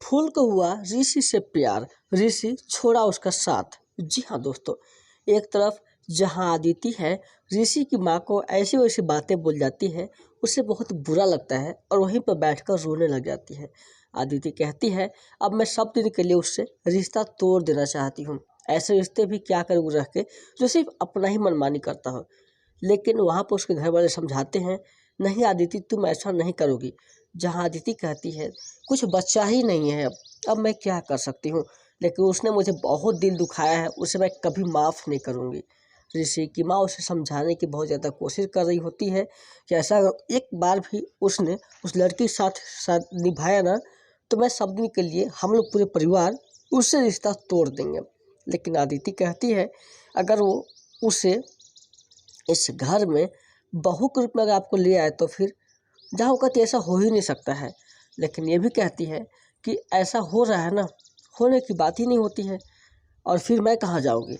फूल को हुआ ऋषि से प्यार, ऋषि छोड़ा उसका साथ। जी हाँ दोस्तों, एक तरफ जहाँ अदिति है ऋषि की माँ को ऐसी वैसी बातें बोल जाती है, उसे बहुत बुरा लगता है और वहीं पर बैठकर रोने लग जाती है। अदिति कहती है अब मैं सब दिन के लिए उससे रिश्ता तोड़ देना चाहती हूँ। ऐसे रिश्ते भी क्या करूँ रह के जो सिर्फ अपना ही मनमानी करता हो। लेकिन वहाँ पर उसके घर वाले समझाते हैं नहीं अदिति तुम ऐसा नहीं करोगी। जहाँ अदिति कहती है कुछ बच्चा ही नहीं है, अब मैं क्या कर सकती हूँ, लेकिन उसने मुझे बहुत दिल दुखाया है, उसे मैं कभी माफ़ नहीं करूँगी। ऋषि की माँ उसे समझाने की बहुत ज़्यादा कोशिश कर रही होती है कि ऐसा एक बार भी उसने उस लड़की के साथ निभाया ना तो मैं सब दिन के लिए हम लोग पूरे परिवार उससे रिश्ता तोड़ देंगे। लेकिन अदिति कहती है अगर वो उसे इस घर में बहू के रूप में अगर आपको ले आए तो फिर जहाँ होगा तो ऐसा हो ही नहीं सकता है। लेकिन ये भी कहती है कि ऐसा हो रहा है ना, होने की बात ही नहीं होती है और फिर मैं कहाँ जाऊँगी।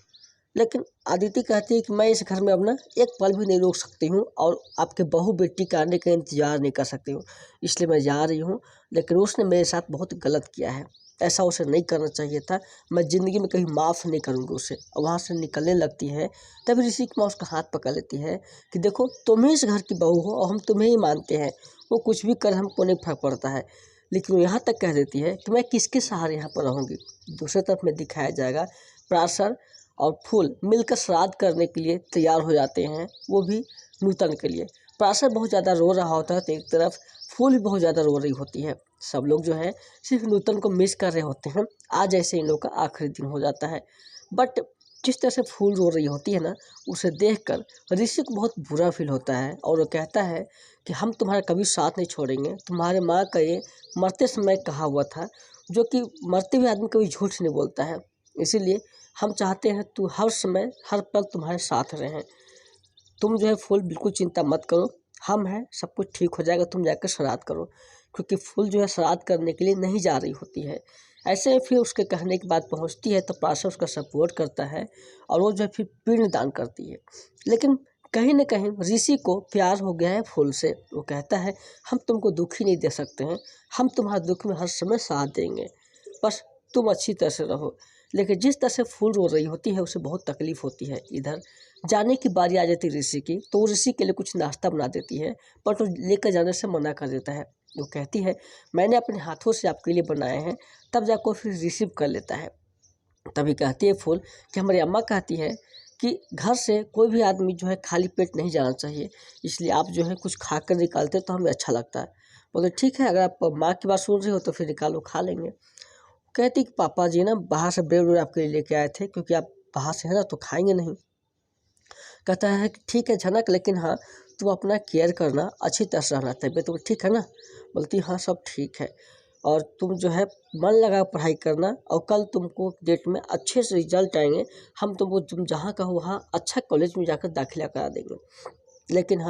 लेकिन अदिति कहती है कि मैं इस घर में अब ना एक पल भी नहीं रुक सकती हूँ और आपके बहू बेटी का आने का इंतज़ार नहीं कर सकती हूँ, इसलिए मैं जा रही हूँ। लेकिन उसने मेरे साथ बहुत गलत किया है, ऐसा उसे नहीं करना चाहिए था, मैं ज़िंदगी में कहीं माफ़ नहीं करूँगी उसे। और वहाँ से निकलने लगती है तभी ऋषि की माँ उसका हाथ पकड़ लेती है कि देखो तुम ही इस घर की बहू हो और हम तुम्हें ही मानते हैं, वो कुछ भी कर हमको नहीं फर्क पड़ता है। लेकिन वो यहाँ तक कह देती है कि मैं किसके सहारे यहाँ पर रहूँगी। दूसरी तरफ में दिखाया जाएगा पराशर और फूल मिलकर श्राद्ध करने के लिए तैयार हो जाते हैं, वो भी नूतन के लिए। पराशर बहुत ज़्यादा रो रहा होता है तो एक तरफ फूल भी बहुत ज़्यादा रो रही होती है। सब लोग जो है सिर्फ नूतन को मिस कर रहे होते हैं। आज ऐसे इन लोग का आखिरी दिन हो जाता है। बट जिस तरह से फूल रो रही होती है ना, उसे देखकर ऋषि को बहुत बुरा फील होता है और वो कहता है कि हम तुम्हारा कभी साथ नहीं छोड़ेंगे। तुम्हारे माँ का ये मरते समय कहा हुआ था, जो कि मरते हुए आदमी कभी झूठ नहीं बोलता है। इसीलिए हम चाहते हैं तू हर समय हर पल तुम्हारे साथ रहें। तुम जो है फूल बिल्कुल चिंता मत करो, हम हैं, सब कुछ ठीक हो जाएगा, तुम जाकर श्राद्ध करो। क्योंकि फूल जो है श्राद्ध करने के लिए नहीं जा रही होती है। ऐसे फिर उसके कहने की बात पहुंचती है तो पराशर उसका सपोर्ट करता है और वो जो है फिर पिंड दान करती है। लेकिन कहीं न कहीं ऋषि को प्यार हो गया है फूल से। वो कहता है हम तुमको दुख ही नहीं दे सकते हैं, हम तुम्हारे दुख में हर समय साथ देंगे, बस तुम अच्छी तरह से रहो। लेकिन जिस तरह से फूल रो रही होती है उसे बहुत तकलीफ होती है। इधर जाने की बारी आ जाती है ऋषि की, तो वो ऋषि के लिए कुछ नाश्ता बना देती है, बट वो लेकर जाने से मना कर देता है। वो कहती है मैंने अपने हाथों से आपके लिए बनाए हैं, तब जाकर फिर रिसीव कर लेता है। तभी कहती है फूल कि हमारी अम्मा कहती है कि घर से कोई भी आदमी जो है खाली पेट नहीं जाना चाहिए, इसलिए आप जो है कुछ खा कर निकालते तो हमें अच्छा लगता है। बोले ठीक है, अगर आप माँ की बात सुन रही हो तो फिर निकालो, खा लेंगे। कहती कि पापा जी ना बाहर से ब्रेड वेड आपके लिए लेके आए थे, क्योंकि आप बाहर से है ना तो खाएंगे नहीं। कहता है कि ठीक है झनक, लेकिन हाँ तुम अपना केयर करना, अच्छी तरह से रहना, तबीयत तो ठीक है ना। बोलती हाँ सब ठीक है, और तुम जो है मन लगा पढ़ाई करना और कल तुमको डेट में अच्छे से रिजल्ट आएंगे, हम तुमको तुम जहाँ कहो वहाँ अच्छा कॉलेज में जाकर दाखिला करा देंगे। लेकिन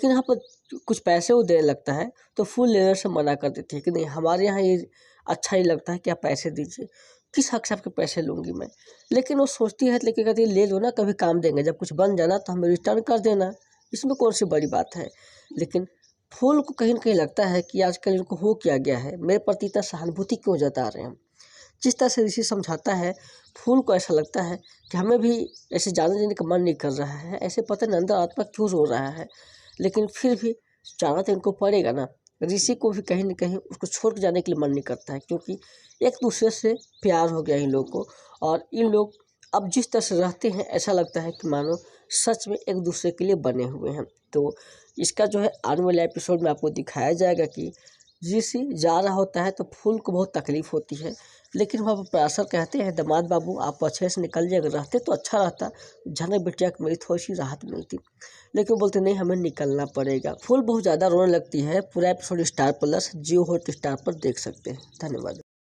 यहाँ पर कुछ पैसे वो देने लगता है तो फूल लेने से मना कर देती है कि नहीं हमारे यहाँ ये अच्छा ही लगता है कि आप पैसे दीजिए, किस हक से आपके पैसे लूँगी मैं। लेकिन वो सोचती है, लेकिन कहती है ले लो ना, कभी काम देंगे, जब कुछ बन जाना तो हमें रिटर्न कर देना, इसमें कौन सी बड़ी बात है। लेकिन फूल को कहीं न कहीं लगता है कि आजकल इनको हो क्या गया है, मेरे प्रति इतना सहानुभूति क्यों जता रहे हैं। जिस तरह से ऋषि समझाता है फूल को ऐसा लगता है कि हमें भी ऐसे जाने देने का मन नहीं कर रहा है, ऐसे पता नहीं अंदर आत्मा क्यों रो रहा है। लेकिन फिर भी जाना तो इनको पड़ेगा ना। ऋषि को भी कहीं न कहीं उसको छोड़ के जाने के लिए मन नहीं करता है, क्योंकि एक दूसरे से प्यार हो गया इन लोगों को, और इन लोग अब जिस तरह से रहते हैं ऐसा लगता है कि मानो सच में एक दूसरे के लिए बने हुए हैं। तो इसका जो है आने वाले एपिसोड में आपको दिखाया जाएगा कि ऋषि जा रहा होता है तो फूल को बहुत तकलीफ होती है। लेकिन वहाँ पर पराशर कहते हैं दामाद बाबू आप अच्छे से निकल जाए, अगर रहते तो अच्छा रहता, झनक बिटिया को मेरी थोड़ी सी राहत मिलती। लेकिन बोलते नहीं हमें निकलना पड़ेगा। फूल बहुत ज़्यादा रोने लगती है। पूरा एपिसोड स्टार प्लस जियो हॉटस्टार पर देख सकते हैं। धन्यवाद।